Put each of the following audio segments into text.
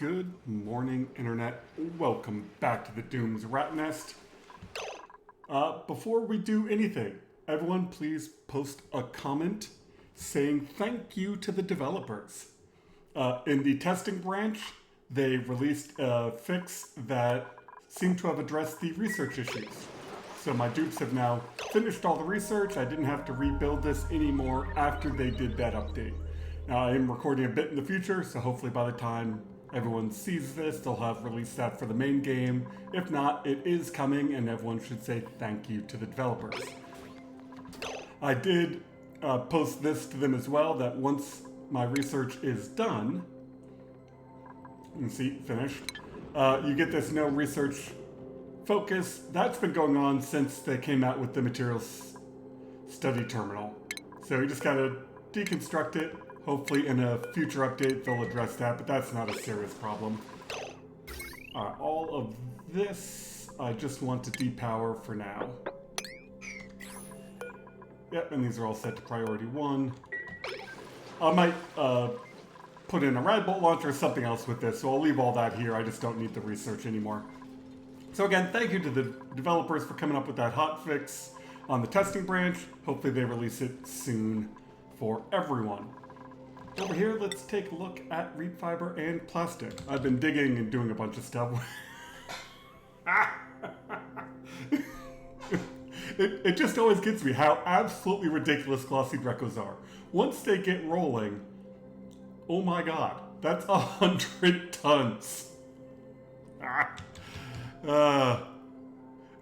Good morning, Internet. Welcome back to the Doom's Rat Nest. Before we do anything, everyone please post a comment saying thank you to the developers. In the testing branch, they released a fix that seemed to have addressed the research issues. So my dupes have now finished all the research. I didn't have to rebuild this anymore after they did that update. Now I am recording a bit in the future, so hopefully by the time everyone sees this, they'll have released that for the main game. If not, it is coming, and everyone should say thank you to the developers. I did post this to them as well, that once my research is done, you can see, finished, you get this no research focus. That's been going on since they came out with the materials study terminal. So you just gotta deconstruct it. Hopefully in a future update they'll address that, but that's not a serious problem. All of this I just want to depower for now. Yep, and these are all set to priority 1. I might put in a rad bolt launcher or something else with this, so I'll leave all that here. I just don't need the research anymore. So again, thank you to the developers for coming up with that hotfix on the testing branch. Hopefully they release it soon for everyone. Over here, let's take a look at reed fiber and plastic. I've been digging and doing a bunch of stuff. It just always gets me how absolutely ridiculous glossy Drecos are. Once they get rolling, oh my god, that's 100 tons.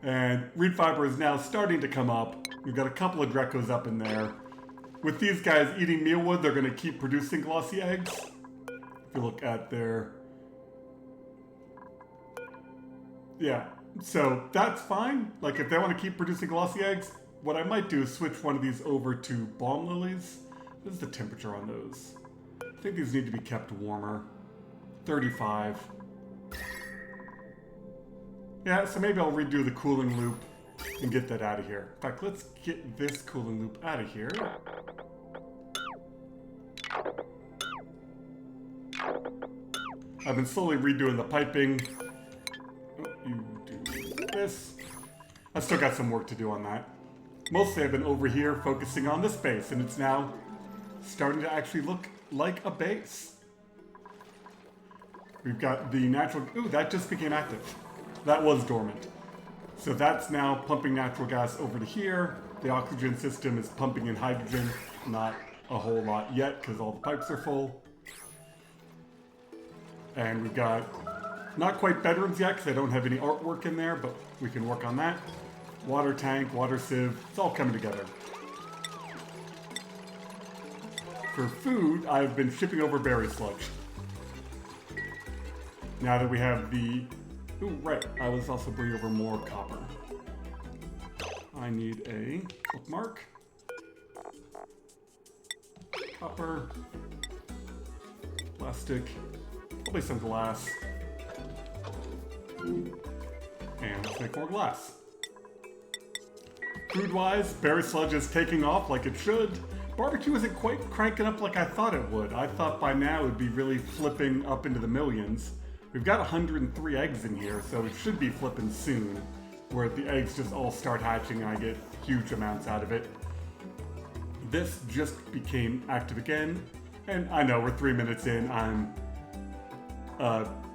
And reed fiber is now starting to come up. We've got a couple of Drecos up in there. With these guys eating mealwood, they're going to keep producing glossy eggs. If you look at their... Yeah, so that's fine. Like, if they want to keep producing glossy eggs, what I might do is switch one of these over to balm lilies. What is the temperature on those? I think these need to be kept warmer. 35. Yeah, so maybe I'll redo the cooling loop and get that out of here. In fact, let's get this cooling loop out of here. I've been slowly redoing the piping. Oh, you do this. I've still got some work to do on that. Mostly I've been over here focusing on this base, and it's now starting to actually look like a base. We've got the natural... Ooh, that just became active. That was dormant. So that's now pumping natural gas over to here. The oxygen system is pumping in hydrogen. Not a whole lot yet because all the pipes are full. And we've got not quite bedrooms yet because I don't have any artwork in there, but we can work on that. Water tank, water sieve, it's all coming together. For food, I've been shipping over berry sludge. Now that we have the... Ooh, right, I was also bringing over more copper. I need a bookmark. Copper. Plastic. Probably some glass. And let's make more glass. Food-wise, berry sludge is taking off like it should. Barbecue isn't quite cranking up like I thought it would. I thought by now it would be really flipping up into the millions. We've got 103 eggs in here, so it should be flipping soon, where the eggs just all start hatching and I get huge amounts out of it. This just became active again, and I know we're 3 minutes in, I'm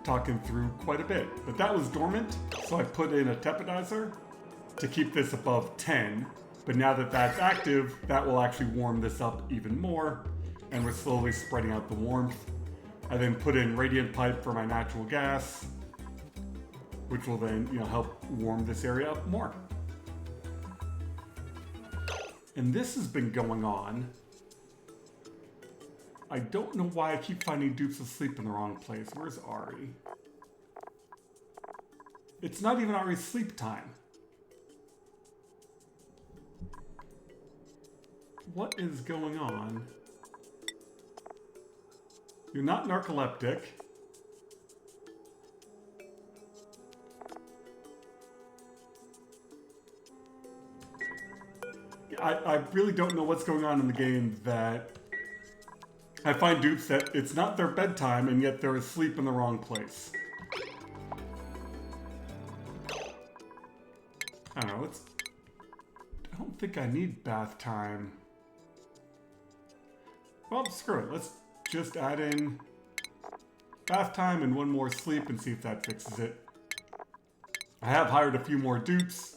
talking through quite a bit. But that was dormant, so I put in a tepidizer to keep this above 10, but now that that's active, that will actually warm this up even more, and we're slowly spreading out the warmth. I then put in radiant pipe for my natural gas, which will then, help warm this area up more. And this has been going on. I don't know why I keep finding dupes asleep in the wrong place. Where's Ari? It's not even Ari's sleep time. What is going on? You're not narcoleptic. I really don't know what's going on in the game that I find dupes that it's not their bedtime and yet they're asleep in the wrong place. I don't know, I don't think I need bath time. Well, screw it. Let's just add in bath time and one more sleep and see if that fixes it. I have hired a few more dupes.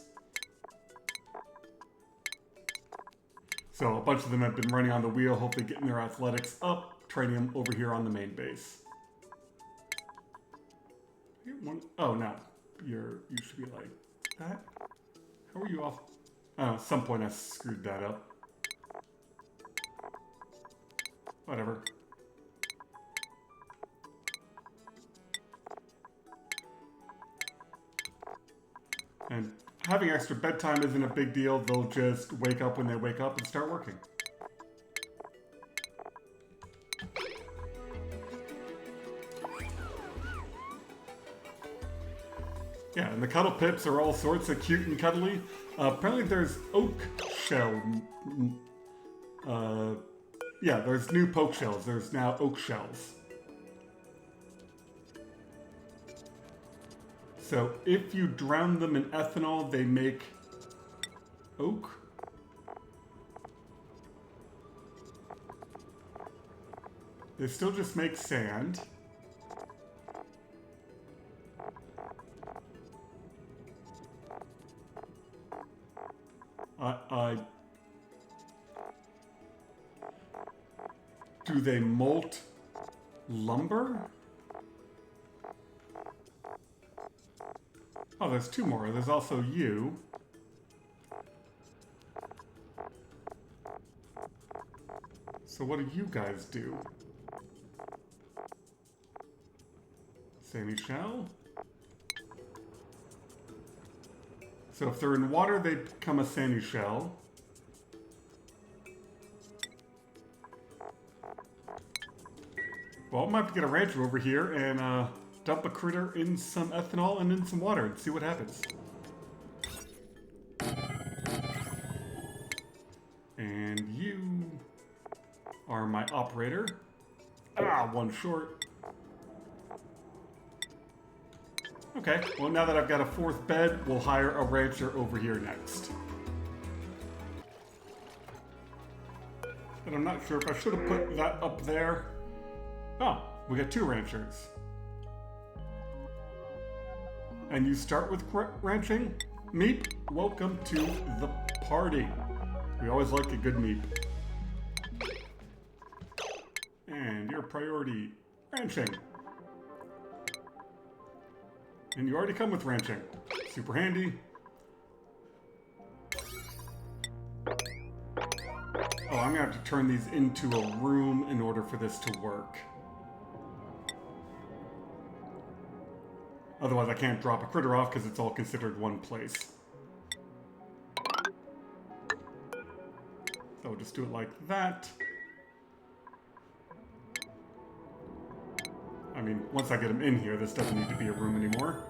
So a bunch of them have been running on the wheel, hopefully getting their athletics up, training them over here on the main base. Oh, no. You should be like that. How are you off? Oh, at some point I screwed that up. Whatever. And having extra bedtime isn't a big deal. They'll just wake up when they wake up and start working. Yeah, and the cuddle pips are all sorts of cute and cuddly. Apparently there's oak shell. Yeah, there's new poke shells. There's now oak shells. So if you drown them in ethanol, they make oak. They still just make sand. Do they molt lumber? Oh, there's two more. There's also you. So what do you guys do? Sandy shell? So if they're in water, they become a sandy shell. Well, I might have to get a rancher over here and dump a critter in some ethanol and in some water and see what happens. And you are my operator. Ah, one short. Okay, well now that I've got a fourth bed, we'll hire a rancher over here next. And I'm not sure if I should have put that up there. Oh, we got two ranchers. And you start with ranching? Meep, welcome to the party. We always like a good meep. And your priority, ranching. And you already come with ranching. Super handy. Oh, I'm gonna have to turn these into a room in order for this to work. Otherwise I can't drop a critter off because it's all considered one place. So we'll just do it like that. I mean, once I get them in here, this doesn't need to be a room anymore.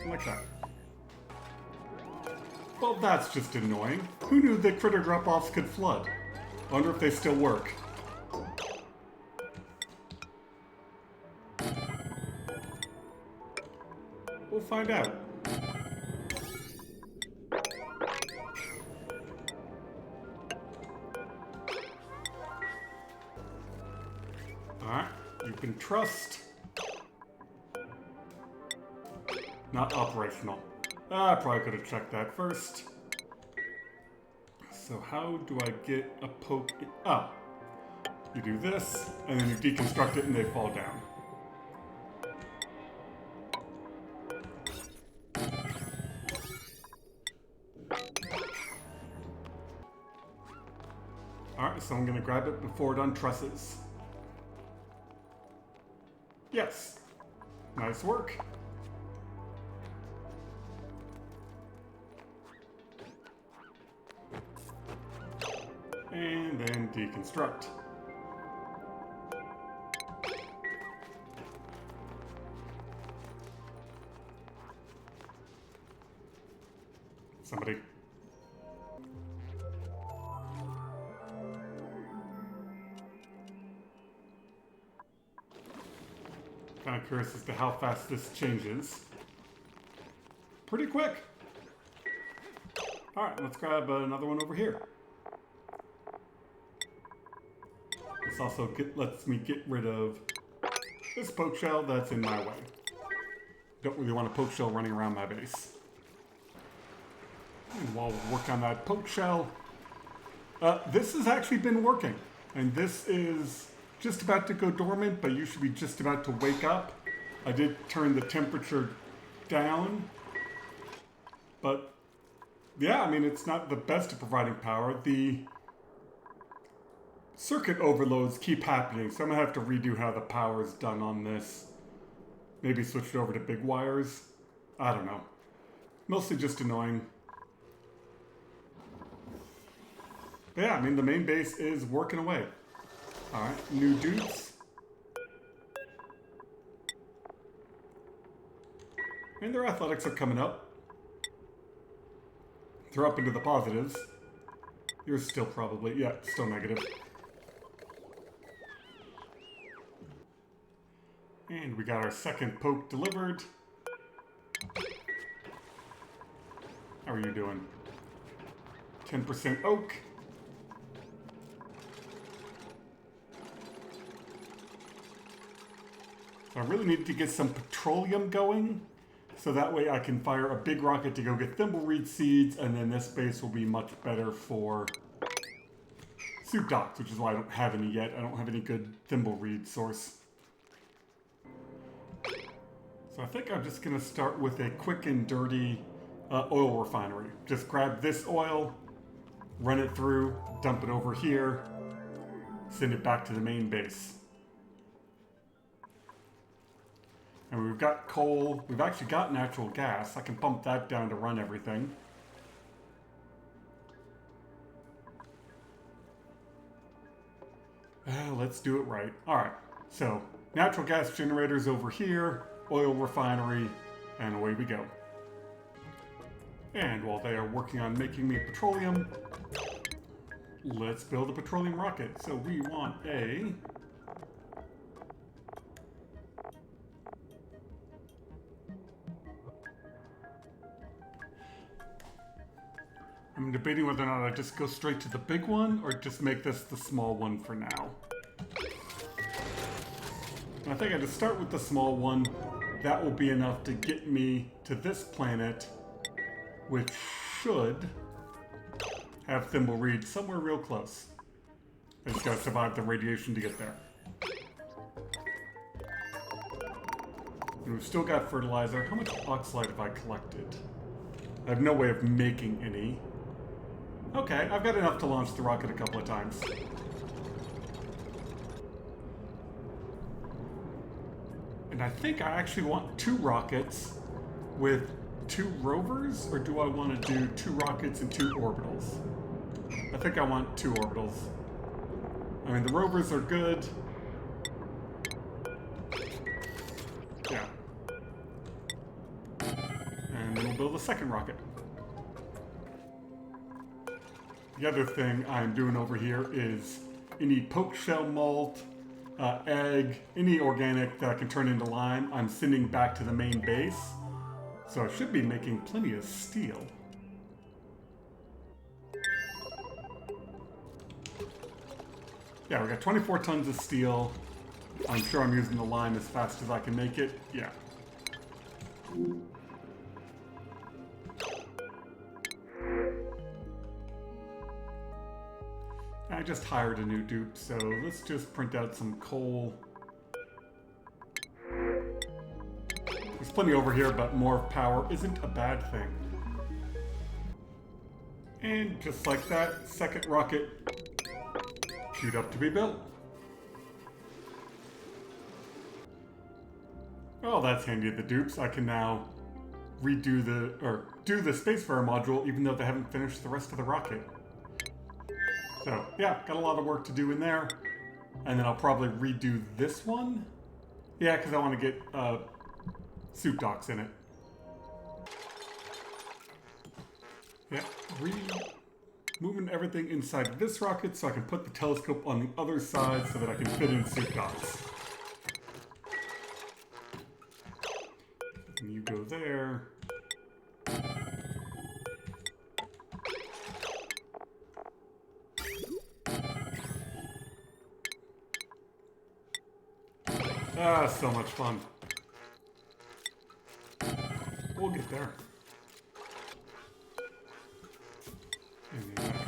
Like that. Well, that's just annoying. Who knew that critter drop-offs could flood? I wonder if they still work. We'll find out. Alright, you can trust. Not operational. I probably could have checked that first. So how do I get a poke? Oh, you do this, and then you deconstruct it and they fall down. Alright, so I'm going to grab it before it untrusses. Yes. Nice work. And then deconstruct. Somebody. Kind of curious as to how fast this changes. Pretty quick. Alright, let's grab another one over here. This also lets me get rid of this poke shell that's in my way. Don't really want a poke shell running around my base. And while we work on that poke shell, this has actually been working. And this is just about to go dormant, but you should be just about to wake up. I did turn the temperature down. But yeah, I mean, it's not the best at providing power. The circuit overloads keep happening, so I'm gonna have to redo how the power is done on this. Maybe switch it over to big wires. I don't know. Mostly just annoying. But yeah, I mean, the main base is working away. Alright, new dudes. And their athletics are coming up. They're up into the positives. Yours still probably, yeah, still negative. And we got our second poke delivered. How are you doing? 10% oak. I really need to get some petroleum going, so that way I can fire a big rocket to go get thimbleweed seeds, and then this base will be much better for soup docks, which is why I don't have any yet. I don't have any good thimbleweed source. So I think I'm just going to start with a quick and dirty oil refinery. Just grab this oil, run it through, dump it over here, send it back to the main base. And we've got coal. We've actually got natural gas. I can pump that down to run everything. Let's do it right. Alright, so natural gas generators over here, oil refinery, and away we go. And while they are working on making me petroleum, let's build a petroleum rocket. So we want a... I'm debating whether or not I just go straight to the big one or just make this the small one for now. And I think I just start with the small one. That will be enough to get me to this planet, which should have Thimbleweed somewhere real close. I just gotta survive the radiation to get there. And we've still got fertilizer. How much oxalate have I collected? I have no way of making any. Okay, I've got enough to launch the rocket a couple of times. And I think I actually want 2 rockets with 2 rovers, or do I want to do 2 rockets and 2 orbitals? I think I want 2 orbitals. I mean, the rovers are good. Yeah. And then we'll build a second rocket. The other thing I'm doing over here is any poke shell malt, egg, any organic that I can turn into lime, I'm sending back to the main base. So I should be making plenty of steel. Yeah, we got 24 tons of steel. I'm sure I'm using the lime as fast as I can make it. Yeah. I just hired a new dupe, so let's just print out some coal. There's plenty over here, but more power isn't a bad thing. And just like that, second rocket queued up to be built. Oh, that's handy at the dupes. I can now redo do the spacefarer module, even though they haven't finished the rest of the rocket. So, yeah, got a lot of work to do in there. And then I'll probably redo this one. Yeah, because I want to get soup docks in it. Yeah, moving everything inside this rocket so I can put the telescope on the other side so that I can fit in soup docks. And you go there. Ah, so much fun. We'll get there. And then that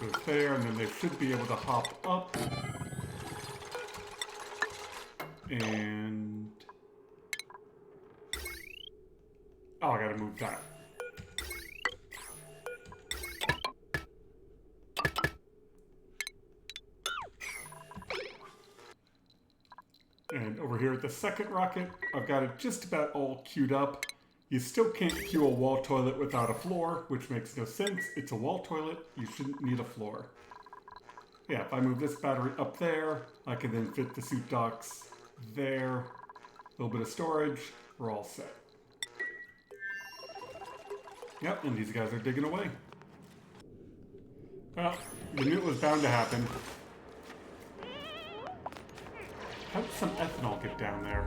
goes there, and then they should be able to hop up. And... oh, I gotta move that. And over here at the second rocket, I've got it just about all queued up. You still can't queue a wall toilet without a floor, which makes no sense. It's a wall toilet, you shouldn't need a floor. Yeah, if I move this battery up there, I can then fit the suit docks there. A little bit of storage, we're all set. Yep, and these guys are digging away. Well, you knew it was bound to happen. How did some ethanol get down there?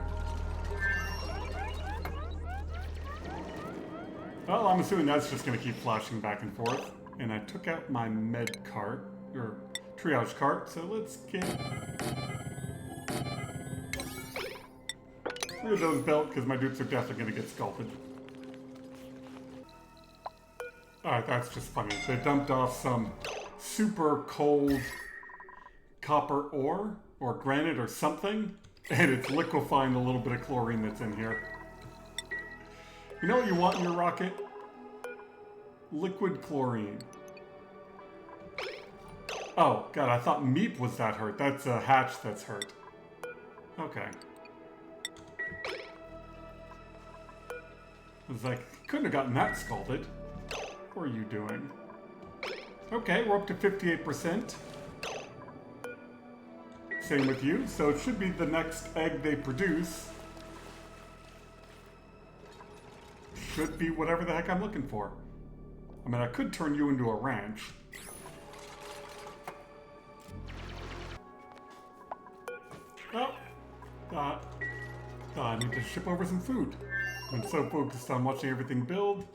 Well, I'm assuming that's just going to keep flashing back and forth. And I took out my med cart, or triage cart, so let's get 3 of those built, because my dupes are definitely going to get sculpted. Alright, that's just funny. They dumped off some super cold copper ore, or granite or something, and it's liquefying the little bit of chlorine that's in here. You know what you want in your rocket? Liquid chlorine. Oh, God, I thought Meep was that hurt. That's a hatch that's hurt. Okay. I was like, couldn't have gotten that scalded. What are you doing? Okay, we're up to 58%. Same with you, so it should be the next egg they produce. Should be whatever the heck I'm looking for. I mean, I could turn you into a ranch. Oh, I need to ship over some food. I'm so focused on watching everything build.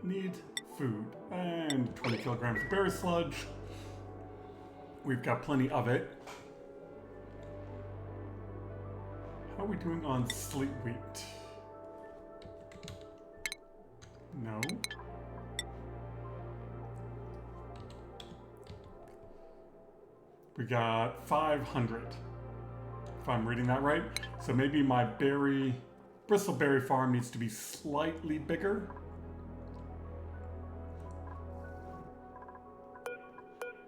Need food. And 20 kilograms of berry sludge. We've got plenty of it. How are we doing on slate wheat? No. We got 500. If I'm reading that right. So maybe my bristleberry farm needs to be slightly bigger.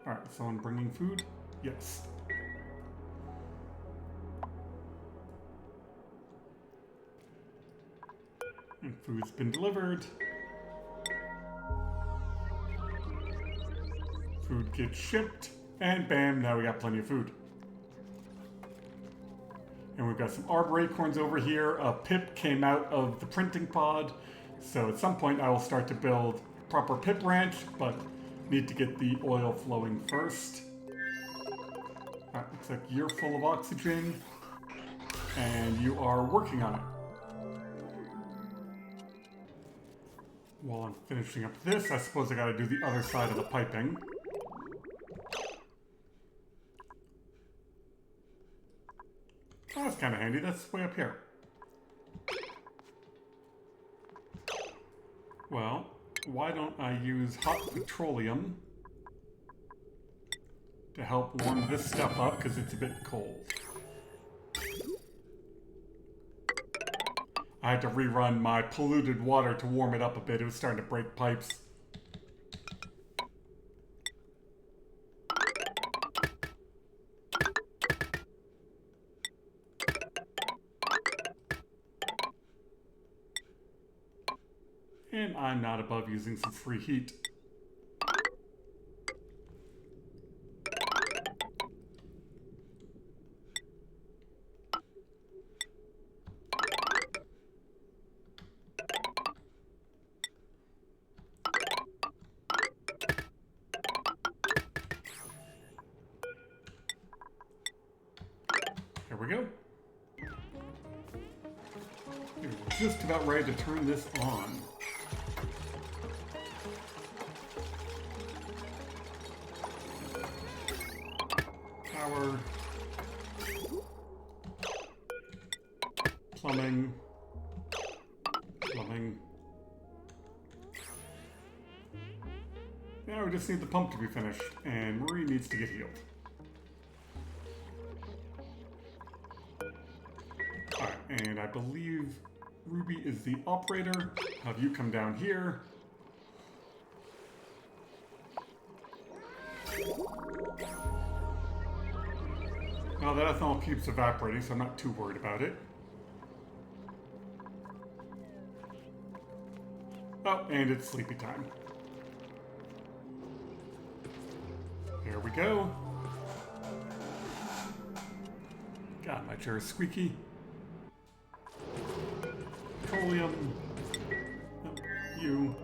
Alright, someone bringing food? Yes. And food's been delivered. Food gets shipped. And bam, now we got plenty of food. And we've got some arbor acorns over here. A pip came out of the printing pod. So at some point I will start to build proper pip ranch, but need to get the oil flowing first. Alright, looks like you're full of oxygen. And you are working on it. While I'm finishing up this, I suppose I gotta do the other side of the piping. Oh, that's kind of handy. That's way up here. Well, why don't I use hot petroleum to help warm this stuff up, because it's a bit cold. I had to rerun my polluted water to warm it up a bit. It was starting to break pipes. And I'm not above using some free heat. Here we go. just about ready to turn this on. Power. Plumbing. Plumbing. Now we just need the pump to be finished, and Marie needs to get healed. Alright, and I believe Ruby is the operator. Have you come down here? Well, that ethanol keeps evaporating, so I'm not too worried about it. Oh, and it's sleepy time. Here we go. God, my chair is squeaky. Petroleum. Nope, you.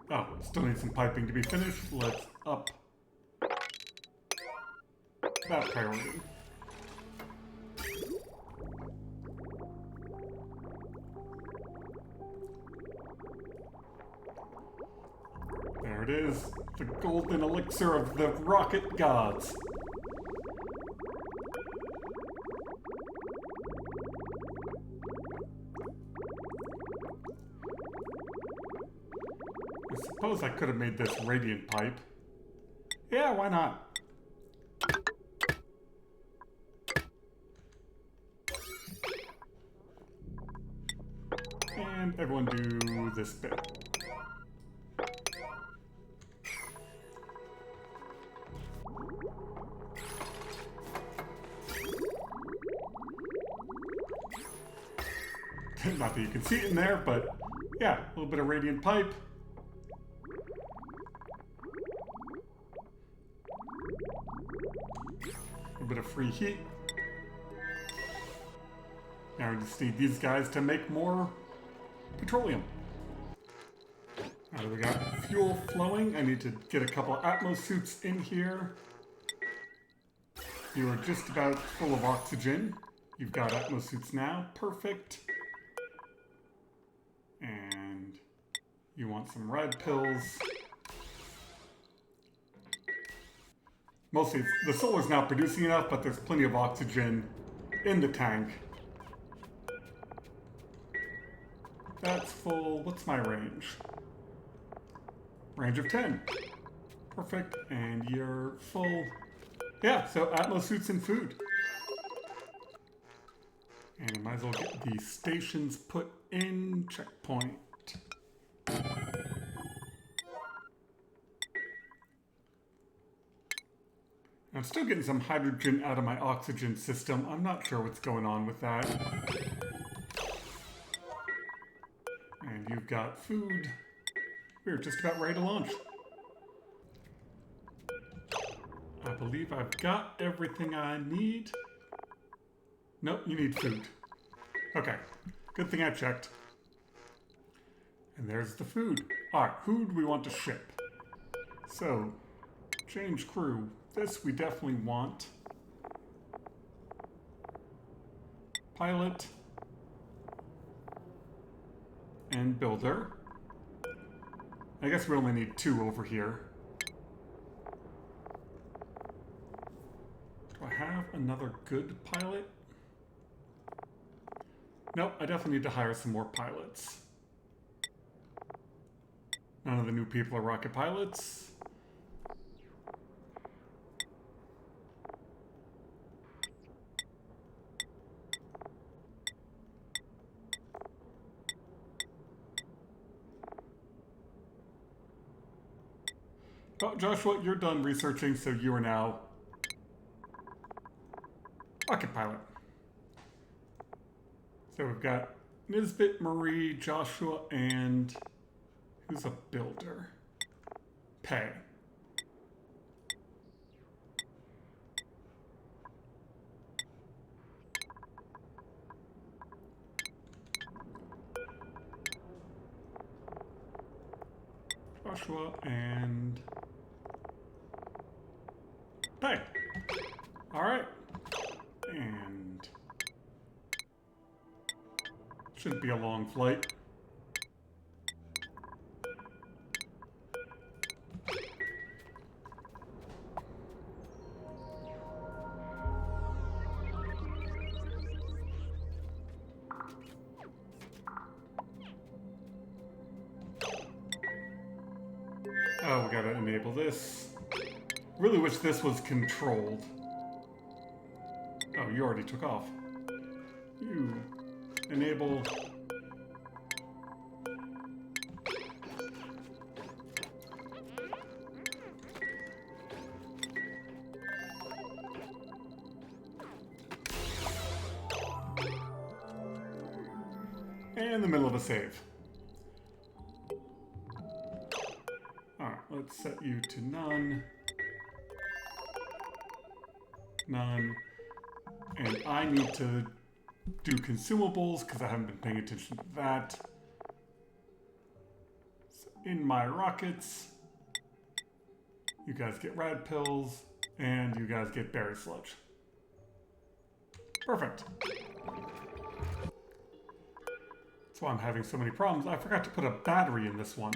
Oh, still need some piping to be finished. Let's up that priority. There it is, the golden elixir of the rocket gods. I suppose I could have made this radiant pipe. Yeah, why not? And everyone do this bit. Not that you can see it in there, but yeah, a little bit of radiant pipe. A bit of free heat. Now we just need these guys to make more petroleum. Now we got fuel flowing. I need to get a couple Atmos suits in here. You are just about full of oxygen. You've got Atmos suits now. Perfect. And you want some red pills. Mostly, the solar's not producing enough, but there's plenty of oxygen in the tank. That's full. What's my range? Range of 10. Perfect. And you're full. Yeah, so Atmos suits and food. And might as well get the stations put in. Checkpoint. I'm still getting some hydrogen out of my oxygen system. I'm not sure what's going on with that. And you've got food. We're just about ready to launch. I believe I've got everything I need. Nope, you need food. Okay, good thing I checked. And there's the food. Alright, who do we want to ship? So, change crew. This we definitely want. Pilot. And builder. I guess we only need 2 over here. Do I have another good pilot? Nope, I definitely need to hire some more pilots. None of the new people are rocket pilots. Oh, Joshua, you're done researching, so you are now rocket pilot. So we've got Nisbet, Marie, Joshua, and who's a builder? Pei. Joshua and Pei. All right. Shouldn't be a long flight. Oh, we gotta enable this. Really wish this was controlled. Oh, you already took off. You enable. In the middle of a save. Alright, let's set you to none. None. And I need to do consumables because I haven't been paying attention to that. So in my rockets, you guys get rad pills, and you guys get berry sludge. Perfect. That's why I'm having so many problems. I forgot to put a battery in this one.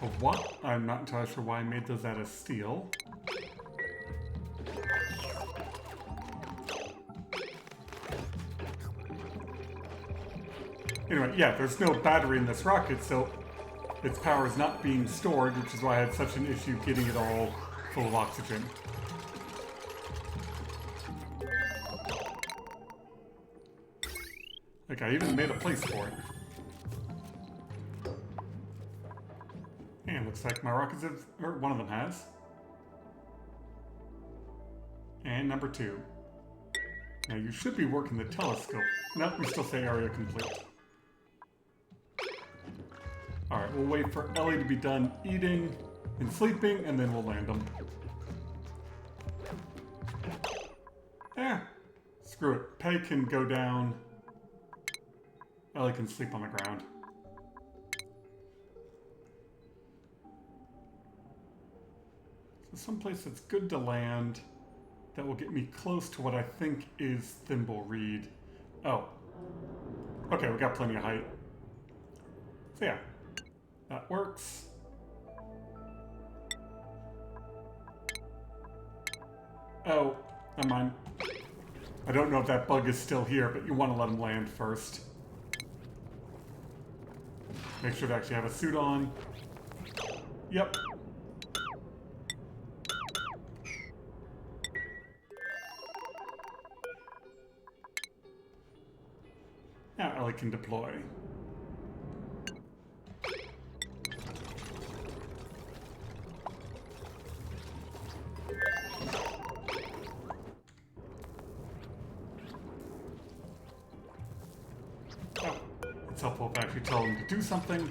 A what? I'm not entirely sure why I made those out of steel. Anyway, yeah, there's no battery in this rocket, so its power is not being stored, which is why I had such an issue getting it all full of oxygen. Like, I even made a place for it. And looks like my rockets have, or one of them has. And number 2. Now you should be working the telescope. Nope, we still say area complete. Alright, we'll wait for Ellie to be done eating and sleeping, and then we'll land them. Screw it. Pei can go down. Ellie can sleep on the ground. So someplace that's good to land, that will get me close to what I think is Thimble Reed. Oh. Okay, we got plenty of height. So yeah, that works. Oh, never mind. I don't know if that bug is still here, but you want to let him land first. Make sure to actually have a suit on. Yep. Now Ellie can deploy. Oh, it's helpful if I actually tell them to do something.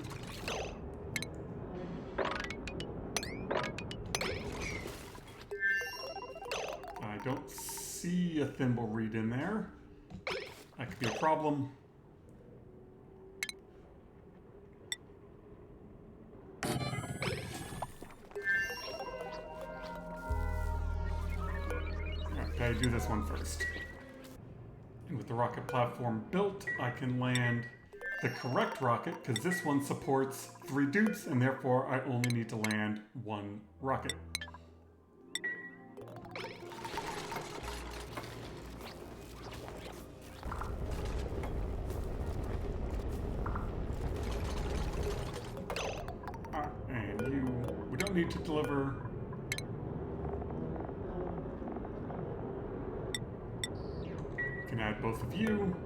I don't see a Thimble Reed in there. That could be a problem. Okay, do this one first. And with the rocket platform built, I can land the correct rocket, because this one supports 3 dupes, and therefore I only need to land 1 rocket. And we don't need to deliver. Can add both of you.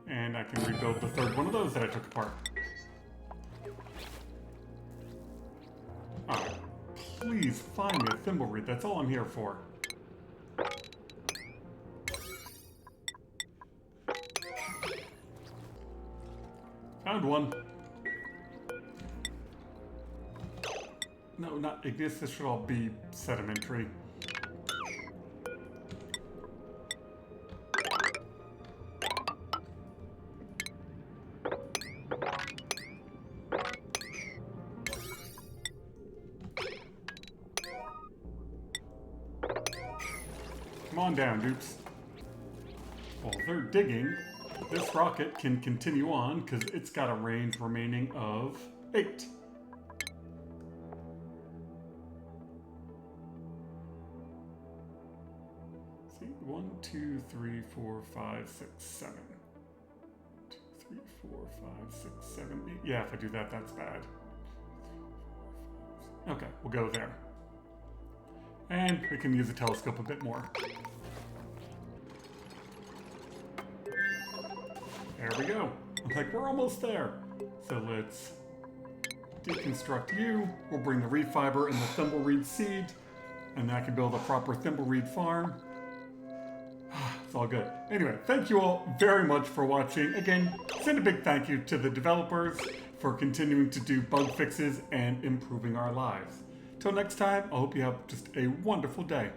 And I can rebuild the 3rd one of those that I took apart. Alright. Please find me a Thimble Reed. That's all I'm here for. Found one. No, not igneous. This should all be sedimentary. Come on down, dupes. While they're digging, this rocket can continue on because it's got a range remaining of 8. See, 1, 2, 3, 4, 5, 6, 7. 2, 3, 4, 5, 6, 7, 8. Yeah, if I do that, that's bad. Okay, we'll go there. And we can use the telescope a bit more. There we go. Looks like we're almost there. So let's deconstruct you. We'll bring the reed fiber and the thimbleweed seed, and then I can build a proper thimbleweed farm. It's all good. Anyway, thank you all very much for watching. Again, send a big thank you to the developers for continuing to do bug fixes and improving our lives. Till next time, I hope you have just a wonderful day.